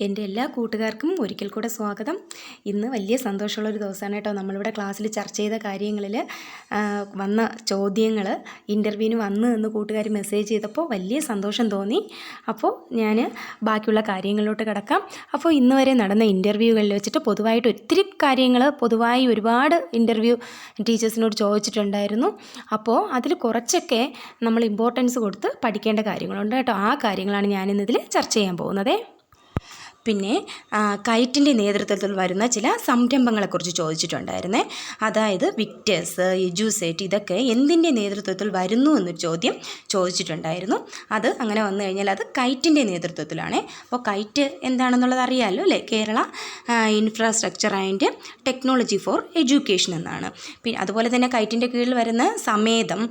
എൻ്റെ എല്ലാ കൂട്ടുകാർക്കും ഒരിക്കൽ കൂടെ സ്വാഗതം. ഇന്ന് വലിയ സന്തോഷമുള്ളൊരു ദിവസമാണ് കേട്ടോ. നമ്മളിവിടെ ക്ലാസ്സിൽ ചർച്ച ചെയ്ത കാര്യങ്ങളിൽ വന്ന ചോദ്യങ്ങൾ ഇൻ്റർവ്യൂവിന് വന്ന് എന്ന് കൂട്ടുകാർ മെസ്സേജ് ചെയ്തപ്പോൾ വലിയ സന്തോഷം തോന്നി. അപ്പോൾ ഞാൻ ബാക്കിയുള്ള കാര്യങ്ങളിലോട്ട് കിടക്കാം. അപ്പോൾ ഇന്ന് വരെ നടന്ന ഇൻ്റർവ്യൂകളിൽ വെച്ചിട്ട് പൊതുവായിട്ട് ഒത്തിരി കാര്യങ്ങൾ പൊതുവായി ഒരുപാട് ഇൻ്റർവ്യൂ ടീച്ചേഴ്സിനോട് ചോദിച്ചിട്ടുണ്ടായിരുന്നു. അപ്പോൾ അതിൽ കുറച്ചൊക്കെ നമ്മൾ ഇമ്പോർട്ടൻസ് കൊടുത്ത് പഠിക്കേണ്ട കാര്യങ്ങളുണ്ട് കേട്ടോ. ആ കാര്യങ്ങളാണ് ഞാനിന്നിതിൽ ചർച്ച ചെയ്യാൻ പോകുന്നത്. പിന്നെ കൈറ്റിൻ്റെ നേതൃത്വത്തിൽ വരുന്ന ചില സംരംഭങ്ങളെക്കുറിച്ച് ചോദിച്ചിട്ടുണ്ടായിരുന്നേ. അതായത് വിക്ടേഴ്സ്, എഡ്യൂസേറ്റ് ഇതൊക്കെ എന്തിൻ്റെ നേതൃത്വത്തിൽ വരുന്നു എന്നൊരു ചോദ്യം ചോദിച്ചിട്ടുണ്ടായിരുന്നു. അത് അങ്ങനെ വന്നു കഴിഞ്ഞാൽ അത് കൈറ്റിൻ്റെ നേതൃത്വത്തിലാണ്. അപ്പോൾ കൈറ്റ് എന്താണെന്നുള്ളത് അറിയാമല്ലോ അല്ലേ? Kerala infrastructure and technology for education എന്നാണ്. പിന്നെ അതുപോലെ തന്നെ കൈറ്റിൻ്റെ കീഴിൽ വരുന്ന സമേതം,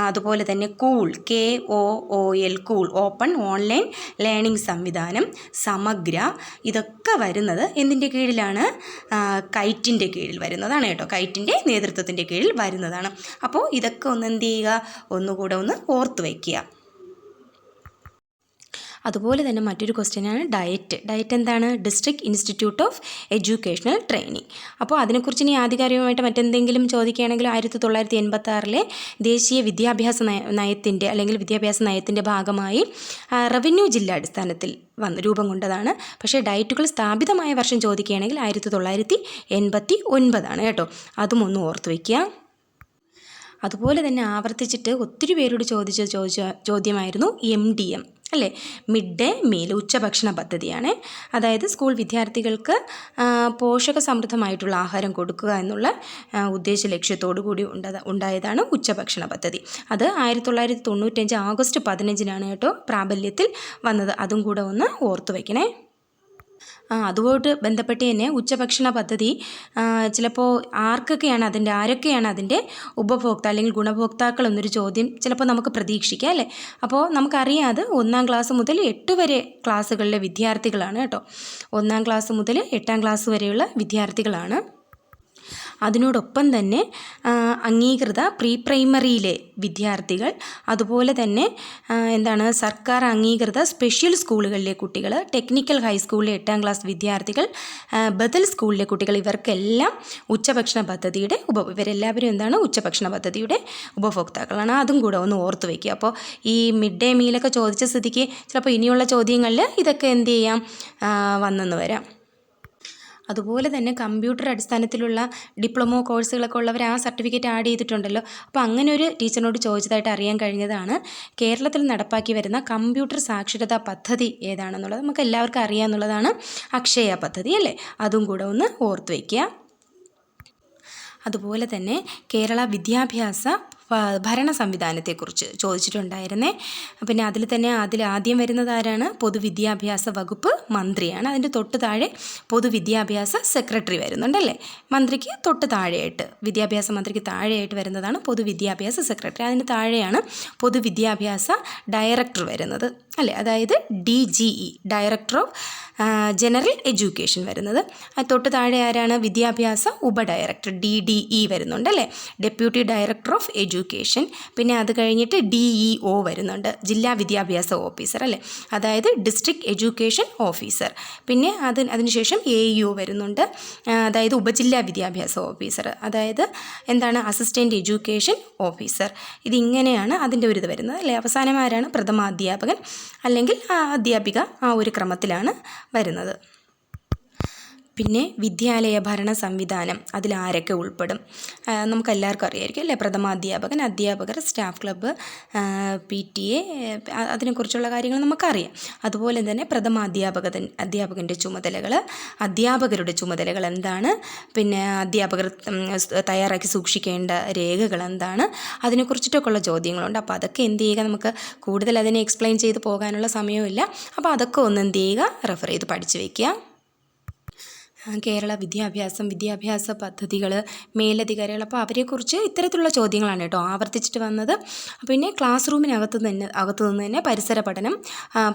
അതുപോലെ തന്നെ cool, KOOL cool, open online learning സംവിധാനം, സമഗ്ര, ഇതൊക്കെ വരുന്നത് എന്തിൻ്റെ കീഴിലാണ്? കൈറ്റിൻ്റെ കീഴിൽ വരുന്നതാണ് കേട്ടോ. കൈറ്റിൻ്റെ നേതൃത്വത്തിൻ്റെ കീഴിൽ വരുന്നതാണ്. അപ്പോൾ ഇതൊക്കെ ഒന്ന് എന്ത് ചെയ്യുക, ഒന്നുകൂടെ ഒന്ന് ഓർത്ത് വയ്ക്കുക. അതുപോലെ തന്നെ മറ്റൊരു ക്വസ്റ്റ്യനാണ് ഡയറ്റ് എന്താണ്? District institute of educational training. അപ്പോൾ അതിനെക്കുറിച്ച് ഇനി ആധികാരികമായിട്ട് മറ്റെന്തെങ്കിലും ചോദിക്കുകയാണെങ്കിൽ 1986 ദേശീയ വിദ്യാഭ്യാസ നയത്തിൻ്റെ അല്ലെങ്കിൽ വിദ്യാഭ്യാസ നയത്തിൻ്റെ ഭാഗമായി റവന്യൂ ജില്ലാടിസ്ഥാനത്തിൽ രൂപം കൊണ്ടതാണ്. പക്ഷേ ഡയറ്റുകൾ സ്ഥാപിതമായ വർഷം ചോദിക്കുകയാണെങ്കിൽ 1989 കേട്ടോ. അതും ഒന്ന് ഓർത്ത് വയ്ക്കുക. അതുപോലെ തന്നെ ആവർത്തിച്ചിട്ട് ഒത്തിരി പേരോട് ചോദിച്ച ചോദ്യമായിരുന്നു MDM അല്ലേ? മിഡ് ഡേ മീൽ, ഉച്ചഭക്ഷണ പദ്ധതിയാണ്. അതായത് സ്കൂൾ വിദ്യാർത്ഥികൾക്ക് പോഷക സമൃദ്ധമായിട്ടുള്ള ആഹാരം കൊടുക്കുക എന്നുള്ള ഉദ്ദേശ ലക്ഷ്യത്തോടു കൂടി ഉണ്ടായതാണ് ഉച്ചഭക്ഷണ പദ്ധതി. അത് 1995 ഓഗസ്റ്റ് 15 കേട്ടോ പ്രാബല്യത്തിൽ വന്നത്. അതും കൂടെ ഒന്ന് ഓർത്തു വയ്ക്കണേ. അതുമായിട്ട് ബന്ധപ്പെട്ട് തന്നെ ഉച്ചഭക്ഷണ പദ്ധതി ചിലപ്പോൾ ആരൊക്കെയാണ് അതിൻ്റെ ഉപഭോക്താക്കൾ അല്ലെങ്കിൽ ഗുണഭോക്താക്കൾ എന്നൊരു ചോദ്യം ചിലപ്പോൾ നമുക്ക് പ്രതീക്ഷിക്കാം അല്ലേ? അപ്പോൾ നമുക്കറിയാം അത് 1ാം ക്ലാസ് മുതൽ 8 വരെ ക്ലാസ്സുകളിലെ വിദ്യാർത്ഥികളാണ് കേട്ടോ. 1ാം ക്ലാസ് മുതൽ 8ാം ക്ലാസ് വരെയുള്ള വിദ്യാർത്ഥികളാണ്. അതിനോടൊപ്പം തന്നെ അംഗീകൃത പ്രീ പ്രൈമറിയിലെ വിദ്യാർത്ഥികൾ, അതുപോലെ തന്നെ സർക്കാർ അംഗീകൃത സ്പെഷ്യൽ സ്കൂളുകളിലെ കുട്ടികൾ, ടെക്നിക്കൽ ഹൈസ്കൂളിലെ 8ാം ക്ലാസ് വിദ്യാർത്ഥികൾ, ബദൽ സ്കൂളിലെ കുട്ടികൾ, ഇവർക്കെല്ലാം ഉച്ചഭക്ഷണ പദ്ധതിയുടെ ഇവരെല്ലാവരും ഉച്ചഭക്ഷണ പദ്ധതിയുടെ ഉപഭോക്താക്കളാണ്. അതും കൂടെ ഒന്ന് ഓർത്ത് വയ്ക്കുക. അപ്പോൾ ഈ മിഡ് ഡേ മീലൊക്കെ ചോദിച്ച സ്ഥിതിക്ക് ചിലപ്പോൾ ഇനിയുള്ള ചോദ്യങ്ങളിൽ ഇതൊക്കെ എന്ത് ചെയ്യാം, വന്നെന്ന് വരാം. അതുപോലെ തന്നെ കമ്പ്യൂട്ടർ അടിസ്ഥാനത്തിലുള്ള ഡിപ്ലോമോ കോഴ്സുകളൊക്കെ ഉള്ളവർ ആ സർട്ടിഫിക്കറ്റ് ആഡ് ചെയ്തിട്ടുണ്ടല്ലോ. അപ്പോൾ അങ്ങനെ ഒരു ടീച്ചറിനോട് ചോദിച്ചതായിട്ട് അറിയാൻ കഴിഞ്ഞതാണ്. കേരളത്തിൽ നടപ്പാക്കി വരുന്ന കമ്പ്യൂട്ടർ സാക്ഷരതാ പദ്ധതി ഏതാണെന്നുള്ളത് നമുക്ക് എല്ലാവർക്കും അറിയാമെന്നുള്ളതാണ്. അക്ഷയ പദ്ധതി അല്ലേ? അതും കൂടെ ഒന്ന് ഓർത്ത് വയ്ക്കുക. അതുപോലെ തന്നെ കേരള വിദ്യാഭ്യാസ ഭരണ സംവിധാനത്തെക്കുറിച്ച് ചോദിച്ചിട്ടുണ്ടായിരുന്നേ. പിന്നെ അതിൽ ആദ്യം വരുന്നത് ആരാണ്? പൊതുവിദ്യാഭ്യാസ വകുപ്പ് മന്ത്രിയാണ്. അതിൻ്റെ തൊട്ട് താഴെ പൊതുവിദ്യാഭ്യാസ സെക്രട്ടറി വരുന്നുണ്ടല്ലേ? മന്ത്രിക്ക് തൊട്ട് താഴെയായിട്ട്, വിദ്യാഭ്യാസ മന്ത്രിക്ക് താഴെയായിട്ട് വരുന്നതാണ് പൊതുവിദ്യാഭ്യാസ സെക്രട്ടറി. അതിന് താഴെയാണ് പൊതുവിദ്യാഭ്യാസ ഡയറക്ടർ വരുന്നത് അല്ലേ? അതായത് DGE, director of general education വരുന്നത്. തൊട്ട് താഴെ ആരാണ്? വിദ്യാഭ്യാസ ഉപഡയറക്ടർ DDE വരുന്നുണ്ടല്ലേ? Deputy director of education. പിന്നെ അത് കഴിഞ്ഞിട്ട് DEO വരുന്നുണ്ട്, ജില്ലാ വിദ്യാഭ്യാസ ഓഫീസർ അല്ലേ? അതായത് ഡിസ്ട്രിക്ട് എഡ്യൂക്കേഷൻ ഓഫീസർ. പിന്നെ അതിനുശേഷം AEO വരുന്നുണ്ട്, അതായത് ഉപജില്ലാ വിദ്യാഭ്യാസ ഓഫീസർ. അതായത് അസിസ്റ്റൻ്റ് എഡ്യൂക്കേഷൻ ഓഫീസർ. ഇതിങ്ങനെയാണ് അതിൻ്റെ ഒരു ഇത് വരുന്നത് അല്ലേ? അവസാനം ആരാണ്? പ്രഥമാധ്യാപകൻ അല്ലെങ്കിൽ അധ്യാപിക. ആ ഒരു ക്രമത്തിലാണ് വരുന്നത്. പിന്നെ വിദ്യാലയ ഭരണ സംവിധാനം, അതിലാരൊക്കെ ഉൾപ്പെടും? നമുക്കെല്ലാവർക്കും അറിയായിരിക്കും അല്ലേ? പ്രഥമാധ്യാപകൻ, അധ്യാപകർ, സ്റ്റാഫ് ക്ലബ്ബ്, PTA, അതിനെക്കുറിച്ചുള്ള കാര്യങ്ങൾ നമുക്കറിയാം. അതുപോലെ തന്നെ അധ്യാപകൻ്റെ ചുമതലകൾ, അധ്യാപകരുടെ ചുമതലകൾ എന്താണ്, പിന്നെ അധ്യാപകർ തയ്യാറാക്കി സൂക്ഷിക്കേണ്ട രേഖകൾ എന്താണ്, അതിനെക്കുറിച്ചിട്ടൊക്കെ ഉള്ള ചോദ്യങ്ങളുണ്ട്. അപ്പോൾ അതൊക്കെ എന്ത് ചെയ്യുക, നമുക്ക് കൂടുതൽ അതിനെ എക്സ്പ്ലെയിൻ ചെയ്ത് പോകാനുള്ള സമയമില്ല. അപ്പോൾ അതൊക്കെ ഒന്ന് എന്ത് ചെയ്യുക, റെഫർ ചെയ്ത് പഠിച്ചു വയ്ക്കുക. കേരള വിദ്യാഭ്യാസ പദ്ധതികൾ, മേലധികാരികൾ, അപ്പോൾ അവരെക്കുറിച്ച് ഇത്തരത്തിലുള്ള ചോദ്യങ്ങളാണ് കേട്ടോ ആവർത്തിച്ചിട്ട് വന്നത്. പിന്നെ ക്ലാസ് റൂമിനകത്ത് നിന്ന് തന്നെ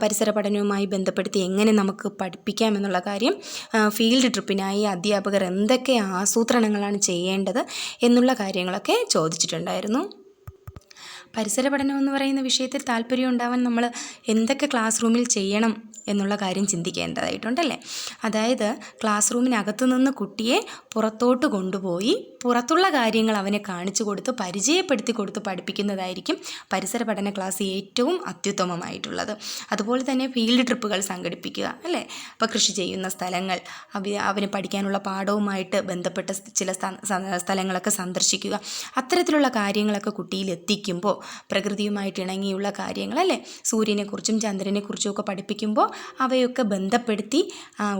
പരിസര പഠനവുമായി ബന്ധപ്പെടുത്തി എങ്ങനെ നമുക്ക് പഠിപ്പിക്കാം എന്നുള്ള കാര്യം, ഫീൽഡ് ട്രിപ്പിനായി അധ്യാപകർ എന്തൊക്കെ ആസൂത്രണങ്ങളാണ് ചെയ്യേണ്ടത് എന്നുള്ള കാര്യങ്ങളൊക്കെ ചോദിച്ചിട്ടുണ്ടായിരുന്നു. പരിസര പഠനം എന്ന് പറയുന്ന വിഷയത്തിൽ താല്പര്യം ഉണ്ടാവാൻ നമ്മൾ എന്തൊക്കെ ക്ലാസ് റൂമിൽ ചെയ്യണം എന്നുള്ള കാര്യം ചിന്തിക്കേണ്ടതായിട്ടുണ്ടല്ലേ. അതായത് ക്ലാസ് റൂമിനകത്ത് നിന്ന് കുട്ടിയെ പുറത്തോട്ട് കൊണ്ടുപോയി പുറത്തുള്ള കാര്യങ്ങൾ അവനെ കാണിച്ചു കൊടുത്ത് പരിചയപ്പെടുത്തി കൊടുത്ത് പഠിപ്പിക്കുന്നതായിരിക്കും പരിസര പഠന ക്ലാസ് ഏറ്റവും അത്യുത്തമമായിട്ടുള്ളത്. അതുപോലെ തന്നെ ഫീൽഡ് ട്രിപ്പുകൾ സംഘടിപ്പിക്കുക അല്ലേ. അപ്പോൾ കൃഷി ചെയ്യുന്ന സ്ഥലങ്ങൾ, അവന് പഠിക്കാനുള്ള പാഠവുമായിട്ട് ബന്ധപ്പെട്ട ചില സ്ഥലങ്ങളൊക്കെ സന്ദർശിക്കുക. അത്തരത്തിലുള്ള കാര്യങ്ങളൊക്കെ കുട്ടിയിൽ എത്തിക്കുമ്പോൾ പ്രകൃതിയുമായിട്ട് ഇണങ്ങിയുള്ള കാര്യങ്ങൾ അല്ലേ, സൂര്യനെക്കുറിച്ചും ചന്ദ്രനെക്കുറിച്ചും ഒക്കെ പഠിപ്പിക്കുമ്പോൾ അവയൊക്കെ ബന്ധപ്പെടുത്തി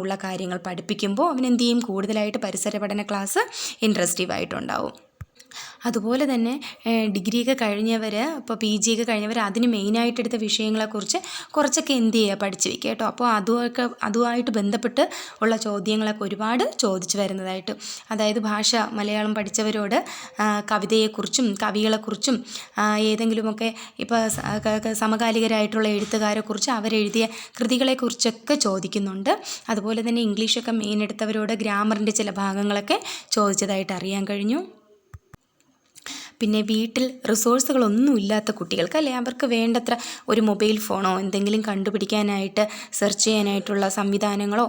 ഉള്ള കാര്യങ്ങൾ പഠിപ്പിക്കുമ്പോൾ അവനെന്ത് ചെയ്യും, കൂടുതലായിട്ട് പരിസര പഠന ക്ലാസ് ഇൻട്രസ്റ്റീവ് ആയിട്ടുണ്ടാവും. അതുപോലെ തന്നെ ഡിഗ്രിയൊക്കെ കഴിഞ്ഞവർ, ഇപ്പോൾ PG ഒക്കെ കഴിഞ്ഞവർ അതിന് മെയിനായിട്ടെടുത്ത വിഷയങ്ങളെക്കുറിച്ച് കുറച്ചൊക്കെ എന്ത് ചെയ്യുക, പഠിച്ച് വയ്ക്കുക കേട്ടോ. അപ്പോൾ അതുമായിട്ട് ബന്ധപ്പെട്ട് ഉള്ള ചോദ്യങ്ങളൊക്കെ ഒരുപാട് ചോദിച്ചു വരുന്നതായിട്ട്, അതായത് ഭാഷ മലയാളം പഠിച്ചവരോട് കവിതയെക്കുറിച്ചും കവികളെക്കുറിച്ചും ഏതെങ്കിലുമൊക്കെ ഇപ്പോൾ സമകാലികരായിട്ടുള്ള എഴുത്തുകാരെക്കുറിച്ച് അവരെഴുതിയ കൃതികളെക്കുറിച്ചൊക്കെ ചോദിക്കുന്നുണ്ട്. അതുപോലെ തന്നെ ഇംഗ്ലീഷൊക്കെ മെയിൻ എടുത്തവരോട് ഗ്രാമറിൻ്റെ ചില ഭാഗങ്ങളൊക്കെ ചോദിച്ചതായിട്ട് അറിയാൻ കഴിഞ്ഞു. പിന്നെ വീട്ടിൽ റിസോഴ്സുകളൊന്നും ഇല്ലാത്ത കുട്ടികൾക്ക് അല്ലേ, അവർക്ക് വേണ്ടത്ര ഒരു മൊബൈൽ ഫോണോ എന്തെങ്കിലും കണ്ടുപിടിക്കാനായിട്ട് സെർച്ച് ചെയ്യാനായിട്ടുള്ള സംവിധാനങ്ങളോ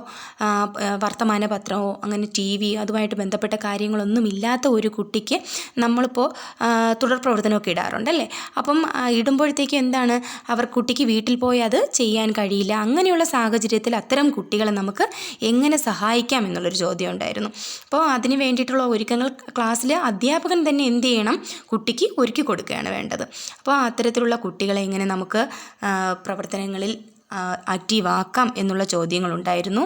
വർത്തമാന പത്രമോ അങ്ങനെ TV അതുമായിട്ട് ബന്ധപ്പെട്ട കാര്യങ്ങളൊന്നും ഇല്ലാത്ത ഒരു കുട്ടിക്ക് നമ്മളിപ്പോൾ തുടർ പ്രവർത്തനമൊക്കെ ഇടാറുണ്ടല്ലേ. അപ്പം ഇടുമ്പോഴത്തേക്കും എന്താണ്, കുട്ടിക്ക് വീട്ടിൽ പോയി അത് ചെയ്യാൻ കഴിയില്ല. അങ്ങനെയുള്ള സാഹചര്യത്തിൽ അത്തരം കുട്ടികളെ നമുക്ക് എങ്ങനെ സഹായിക്കാം എന്നുള്ളൊരു ചോദ്യം ഉണ്ടായിരുന്നു. അപ്പോൾ അതിന് വേണ്ടിയിട്ടുള്ള ഒരുക്കങ്ങൾ ക്ലാസ്സിൽ അധ്യാപകൻ തന്നെ എന്ത് ചെയ്യണം, കുട്ടിക്ക് ഒരുക്കി കൊടുക്കുകയാണ് വേണ്ടത്. അപ്പോൾ അത്തരത്തിലുള്ള കുട്ടികളെ എങ്ങനെ നമുക്ക് പ്രവർത്തനങ്ങളിൽ ആക്റ്റീവ് ആക്കാം എന്നുള്ള ചോദ്യങ്ങളുണ്ടായിരുന്നു.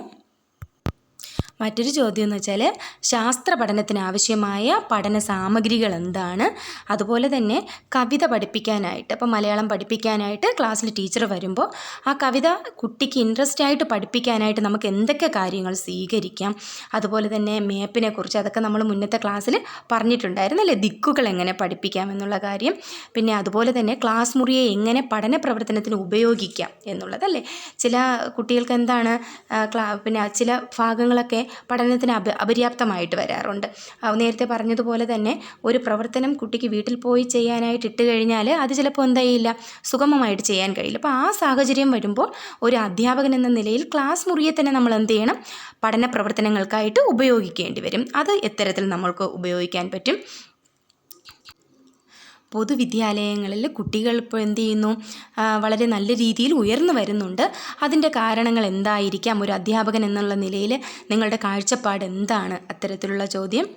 മറ്റൊരു ചോദ്യം എന്ന് വെച്ചാൽ ശാസ്ത്ര പഠനത്തിന് ആവശ്യമായ പഠന സാമഗ്രികൾ എന്താണ്, അതുപോലെ തന്നെ കവിത പഠിപ്പിക്കാനായിട്ട്, അപ്പോൾ മലയാളം പഠിപ്പിക്കാനായിട്ട് ക്ലാസ്സിൽ ടീച്ചർ വരുമ്പോൾ ആ കവിത കുട്ടിക്ക് ഇൻട്രസ്റ്റ് ആയിട്ട് പഠിപ്പിക്കാനായിട്ട് നമുക്ക് എന്തൊക്കെ കാര്യങ്ങൾ സ്വീകരിക്കാം, അതുപോലെ തന്നെ മാപ്പിനെ കുറിച്ച് അതൊക്കെ നമ്മൾ മുന്നത്തെ ക്ലാസ്സിൽ പറഞ്ഞിട്ടുണ്ടായിരുന്നല്ലേ, ദിക്കുകൾ എങ്ങനെ പഠിപ്പിക്കാം എന്നുള്ള കാര്യം. പിന്നെ അതുപോലെ തന്നെ ക്ലാസ് മുറിയെ എങ്ങനെ പഠന പ്രവർത്തനത്തിന് ഉപയോഗിക്കാം എന്നുള്ളതല്ലേ. ചില കുട്ടികൾക്ക് എന്താണ് പിന്നെ ചില ഭാഗങ്ങളൊക്കെ പഠനത്തിന് അപര്യാപ്തമായിട്ട് വരാറുണ്ട്. നേരത്തെ പറഞ്ഞതുപോലെ തന്നെ ഒരു പ്രവർത്തനം കുട്ടിക്ക് വീട്ടിൽ പോയി ചെയ്യാനായിട്ട് ഇട്ട് കഴിഞ്ഞാൽ അത് ചിലപ്പോൾ എന്തായില്ല, സുഗമമായിട്ട് ചെയ്യാൻ കഴിയില്ല. അപ്പോൾ ആ സാഹചര്യം വരുമ്പോൾ ഒരു അധ്യാപകൻ എന്ന നിലയിൽ ക്ലാസ് മുറിയെ തന്നെ നമ്മൾ എന്ത് ചെയ്യണം, പഠന പ്രവർത്തനങ്ങൾക്കായിട്ട് ഉപയോഗിക്കേണ്ടി വരും. അത് എത്തരത്തിൽ നമ്മൾക്ക് ഉപയോഗിക്കാൻ പറ്റും. പൊതുവിദ്യാലയങ്ങളിൽ കുട്ടികൾ ഇപ്പോൾ എന്ത് ചെയ്യുന്നു, വളരെ നല്ല രീതിയിൽ ഉയർന്നു വരുന്നുണ്ട്. അതിൻ്റെ കാരണങ്ങൾ എന്തായിരിക്കാം, ഒരു അധ്യാപകൻ എന്നുള്ള നിലയിൽ നിങ്ങളുടെ കാഴ്ചപ്പാട് എന്താണ് അത്തരത്തിലുള്ള ചോദ്യം.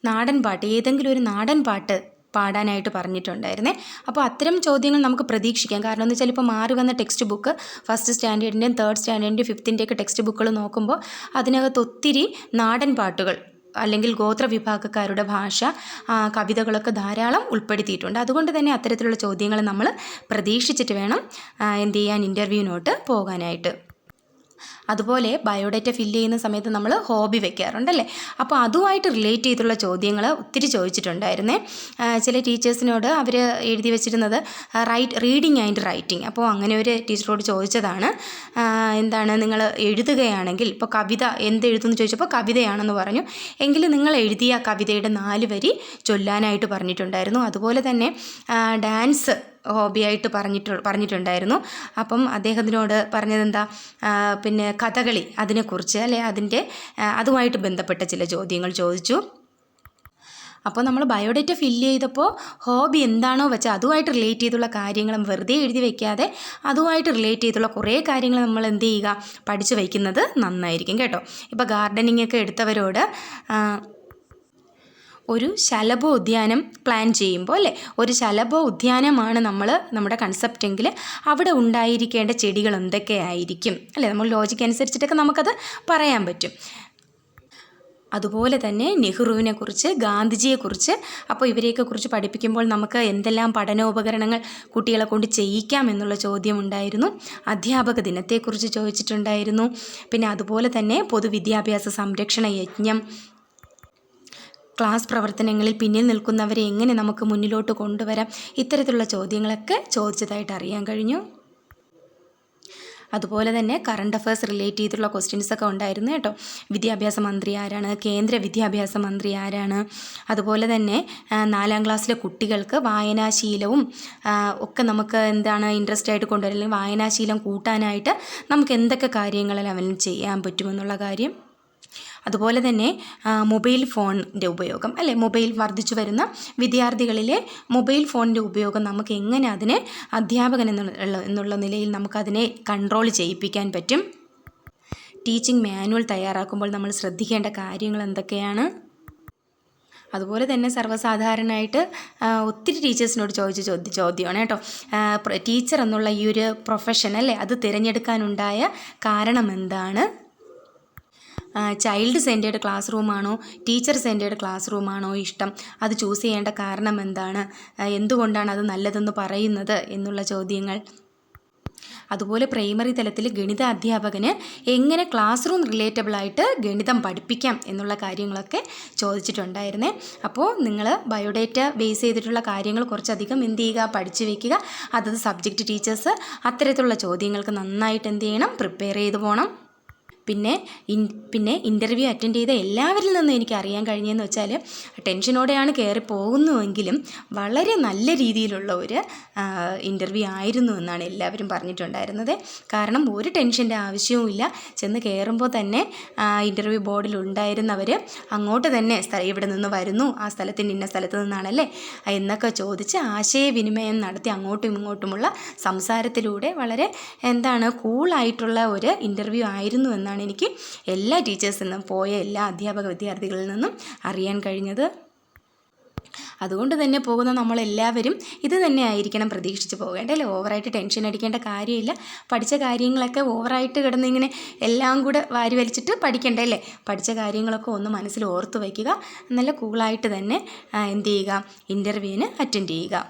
നാടൻ പാട്ട്, ഏതെങ്കിലും ഒരു നാടൻ പാട്ട് പാടാനായിട്ട് പറഞ്ഞിട്ടുണ്ടായിരുന്നേ. അപ്പോൾ അത്തരം ചോദ്യങ്ങൾ നമുക്ക് പ്രതീക്ഷിക്കാം. കാരണം എന്ന് വെച്ചാൽ ഇപ്പോൾ മാറി വന്ന ടെക്സ്റ്റ് ബുക്ക് ഫസ്റ്റ് സ്റ്റാൻഡേർഡിൻ്റെയും തേർഡ് സ്റ്റാൻഡേർഡിൻ്റെയും 5th ടെക്സ്റ്റ് ബുക്കുകൾ നോക്കുമ്പോൾ അതിനകത്ത് ഒത്തിരി നാടൻ പാട്ടുകൾ അല്ലെങ്കിൽ ഗോത്രവിഭാഗക്കാരുടെ ഭാഷ കവിതകളൊക്കെ ധാരാളം ഉൾപ്പെടുത്തിയിട്ടുണ്ട്. അതുകൊണ്ട് തന്നെ അത്തരത്തിലുള്ള ചോദ്യങ്ങൾ നമ്മൾ പ്രതീക്ഷിച്ചിട്ട് വേണം എന്ത് ചെയ്യാൻ, ഇൻ്റർവ്യൂവിനോട്ട് പോകാനായിട്ട്. അതുപോലെ ബയോഡേറ്റ ഫില്ല് ചെയ്യുന്ന സമയത്ത് നമ്മൾ ഹോബി വെക്കാറുണ്ടല്ലേ. അപ്പോൾ അതുമായിട്ട് റിലേറ്റ് ചെയ്തുള്ള ചോദ്യങ്ങൾ ഒത്തിരി ചോദിച്ചിട്ടുണ്ടായിരുന്നേ. ചില ടീച്ചേഴ്സിനോട് അവർ എഴുതി വെച്ചിരുന്നത് റീഡിങ് ആൻഡ് റൈറ്റിംഗ്. അപ്പോൾ അങ്ങനെ ഒരു ടീച്ചറോട് ചോദിച്ചതാണ്, എന്താണ് നിങ്ങൾ എഴുതുകയാണെങ്കിൽ ഇപ്പോൾ കവിത എന്തെഴുതുമെന്ന് ചോദിച്ചപ്പോൾ കവിതയാണെന്ന് പറഞ്ഞു. എങ്കിൽ നിങ്ങൾ എഴുതിയ കവിതയുടെ 4 വരി ചൊല്ലാനായിട്ട് പറഞ്ഞിട്ടുണ്ടായിരുന്നു. അതുപോലെ തന്നെ ഡാൻസ് ഹോബിയായിട്ട് പറഞ്ഞിട്ടുണ്ടായിരുന്നു. അപ്പം അദ്ദേഹത്തിനോട് പറഞ്ഞതെന്താ, പിന്നെ കഥകളി അതിനെക്കുറിച്ച് അല്ലെ അതുമായിട്ട് ബന്ധപ്പെട്ട ചില ചോദ്യങ്ങൾ ചോദിച്ചു. അപ്പോൾ നമ്മൾ ബയോഡേറ്റ ഫില്ല് ചെയ്തപ്പോൾ ഹോബി എന്താണോ വെച്ചാൽ അതുമായിട്ട് റിലേറ്റ് ചെയ്തുള്ള കാര്യങ്ങളും വെറുതെ എഴുതി വയ്ക്കാതെ അതുമായിട്ട് റിലേറ്റ് ചെയ്തുള്ള കുറേ കാര്യങ്ങൾ നമ്മൾ എന്ത് ചെയ്യുക, പഠിച്ചു വയ്ക്കുന്നത് നന്നായിരിക്കും കേട്ടോ. ഇപ്പോൾ ഗാർഡനിങ് ഒക്കെ എടുത്തവരോട് ഒരു ശലഭോദ്യാനം പ്ലാൻ ചെയ്യുമ്പോൾ അല്ലേ, ഒരു ശലഭോദ്യാനമാണ് നമ്മുടെ കൺസെപ്റ്റെങ്കിൽ അവിടെ ഉണ്ടായിരിക്കേണ്ട ചെടികൾ എന്തൊക്കെയായിരിക്കും അല്ലേ, നമ്മൾ ലോജിക്ക് അനുസരിച്ചിട്ടൊക്കെ നമുക്കത് പറയാൻ പറ്റും. അതുപോലെ തന്നെ നെഹ്റുവിനെക്കുറിച്ച്, ഗാന്ധിജിയെക്കുറിച്ച്, അപ്പോൾ ഇവരെയൊക്കെ കുറിച്ച് പഠിപ്പിക്കുമ്പോൾ നമുക്ക് എന്തെല്ലാം പഠനോപകരണങ്ങൾ കുട്ടികളെ കൊണ്ട് ചെയ്യിക്കാം എന്നുള്ള ചോദ്യമുണ്ടായിരുന്നു. അധ്യാപക ദിനത്തെക്കുറിച്ച് ചോദിച്ചിട്ടുണ്ടായിരുന്നു. പിന്നെ അതുപോലെ തന്നെ പൊതുവിദ്യാഭ്യാസ സംരക്ഷണ യജ്ഞം, ക്ലാസ് പ്രവർത്തനങ്ങളിൽ പിന്നിൽ നിൽക്കുന്നവരെ എങ്ങനെ നമുക്ക് മുന്നിലോട്ട് കൊണ്ടുവരാം, ഇത്തരത്തിലുള്ള ചോദ്യങ്ങളൊക്കെ ചോദിച്ചതായിട്ട് അറിയാൻ കഴിഞ്ഞു. അതുപോലെ തന്നെ കറണ്ട് അഫയേഴ്സ് റിലേറ്റ് ചെയ്തിട്ടുള്ള ക്വസ്റ്റ്യൻസൊക്കെ ഉണ്ടായിരുന്നു കേട്ടോ. വിദ്യാഭ്യാസ മന്ത്രി ആരാണ്, കേന്ദ്ര വിദ്യാഭ്യാസ മന്ത്രി ആരാണ്, അതുപോലെ തന്നെ 4ാം ക്ലാസ്സിലെ കുട്ടികൾക്ക് വായനാശീലവും ഒക്കെ നമുക്ക് എന്താണ് ഇൻട്രസ്റ്റ് ആയിട്ട് കൊണ്ടുവരിക, അല്ലെങ്കിൽ വായനാശീലം കൂട്ടാനായിട്ട് നമുക്ക് എന്തൊക്കെ കാര്യങ്ങൾ അവന് ചെയ്യാൻ പറ്റുമെന്നുള്ള കാര്യം. അതുപോലെ തന്നെ മൊബൈൽ ഫോണിൻ്റെ ഉപയോഗം അല്ലേ, മൊബൈൽ വർദ്ധിച്ചു വരുന്ന വിദ്യാർത്ഥികളിലെ മൊബൈൽ ഫോണിൻ്റെ ഉപയോഗം നമുക്ക് എങ്ങനെ അതിനെ അധ്യാപകൻ എന്നുള്ള നിലയിൽ നമുക്കതിനെ കൺട്രോൾ ചെയ്യിപ്പിക്കാൻ പറ്റും. ടീച്ചിങ് മാനുവൽ തയ്യാറാക്കുമ്പോൾ നമ്മൾ ശ്രദ്ധിക്കേണ്ട കാര്യങ്ങൾ എന്തൊക്കെയാണ്. അതുപോലെ തന്നെ സർവ്വസാധാരണമായിട്ട് ഒത്തിരി ടീച്ചേഴ്സിനോട് ചോദിച്ച ചോദ്യമാണ് കേട്ടോ. ടീച്ചർ എന്നുള്ള ഈ ഒരു പ്രൊഫഷൻ അല്ലേ, അത് തിരഞ്ഞെടുക്കാനുണ്ടായ കാരണം എന്താണ്? ചൈൽഡ് സെൻറ്റേർഡ് ക്ലാസ് റൂമാണോ ടീച്ചർ സെൻറ്റേർഡ് ക്ലാസ് റൂമാണോ ഇഷ്ടം, അത് ചൂസ് ചെയ്യേണ്ട കാരണം എന്താണ്, എന്തുകൊണ്ടാണ് അത് നല്ലതെന്ന് പറയുന്നത് എന്നുള്ള ചോദ്യങ്ങൾ. അതുപോലെ പ്രൈമറി തലത്തിൽ ഗണിത അധ്യാപകന് എങ്ങനെ ക്ലാസ് റൂം റിലേറ്റബിളായിട്ട് ഗണിതം പഠിപ്പിക്കാം എന്നുള്ള കാര്യങ്ങളൊക്കെ ചോദിച്ചിട്ടുണ്ടായിരുന്നേ. അപ്പോൾ നിങ്ങൾ ബയോഡേറ്റ ബേസ് ചെയ്തിട്ടുള്ള കാര്യങ്ങൾ കുറച്ചധികം എന്ത് ചെയ്യുക, പഠിച്ചു വയ്ക്കുക. അതത് സബ്ജക്റ്റ് ടീച്ചേഴ്സ് അത്തരത്തിലുള്ള ചോദ്യങ്ങൾക്ക് നന്നായിട്ട് എന്ത് ചെയ്യണം, പ്രിപ്പയർ ചെയ്ത് പോകണം. പിന്നെ ഇൻ്റർവ്യൂ അറ്റൻഡ് ചെയ്ത എല്ലാവരിൽ നിന്നും എനിക്ക് അറിയാൻ കഴിഞ്ഞതെന്ന് വെച്ചാൽ ടെൻഷനോടെയാണ് കയറി പോകുന്നുവെങ്കിലും വളരെ നല്ല രീതിയിലുള്ള ഒരു ഇൻ്റർവ്യൂ ആയിരുന്നു എന്നാണ് എല്ലാവരും പറഞ്ഞിട്ടുണ്ടായിരുന്നത്. കാരണം ഒരു ടെൻഷൻ്റെ ആവശ്യവും ഇല്ല. ചെന്ന് കയറുമ്പോൾ തന്നെ ഇൻ്റർവ്യൂ ബോർഡിൽ ഉണ്ടായിരുന്നവർ അങ്ങോട്ട് തന്നെ ഇവിടെ നിന്ന് വരുന്നു, ആ സ്ഥലത്തിൻ്റെ ഇന്ന സ്ഥലത്ത് നിന്നാണല്ലേ എന്നൊക്കെ ചോദിച്ച് ആശയവിനിമയം നടത്തി അങ്ങോട്ടും ഇങ്ങോട്ടുമുള്ള സംസാരത്തിലൂടെ വളരെ കൂളായിട്ടുള്ള ഒരു ഇൻ്റർവ്യൂ ആയിരുന്നു എന്നാണ് എനിക്ക് എല്ലാ ടീച്ചേഴ്സിൽ നിന്നും പോയ എല്ലാ അധ്യാപക വിദ്യാർത്ഥികളിൽ നിന്നും അറിയാൻ കഴിഞ്ഞത്. അതുകൊണ്ട് തന്നെ പോകുന്ന നമ്മളെല്ലാവരും ഇത് തന്നെ ആയിരിക്കണം പ്രതീക്ഷിച്ച് പോകേണ്ടല്ലേ. ഓവറായിട്ട് ടെൻഷൻ അടിക്കേണ്ട കാര്യമില്ല. പഠിച്ച കാര്യങ്ങളൊക്കെ ഓവറായിട്ട് കിടന്ന് ഇങ്ങനെ എല്ലാം കൂടെ വാരി വലിച്ചിട്ട് പഠിക്കണ്ടല്ലേ. പഠിച്ച കാര്യങ്ങളൊക്കെ ഒന്ന് മനസ്സിൽ ഓർത്ത് വയ്ക്കുക. നല്ല കൂളായിട്ട് തന്നെ എന്ത് ചെയ്യുക, ഇൻ്റർവ്യൂവിന് അറ്റൻഡ് ചെയ്യുക.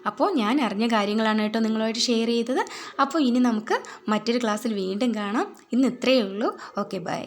അപ്പോൾ ഞാൻ അറിഞ്ഞ കാര്യങ്ങളാണ് കേട്ടോ നിങ്ങളുമായിട്ട് ഷെയർ ചെയ്തത്. അപ്പോൾ ഇനി നമുക്ക് മറ്റൊരു ക്ലാസ്സിൽ വീണ്ടും കാണാം. ഇന്ന് ഇത്രയേ ഉള്ളൂ. Okay, by.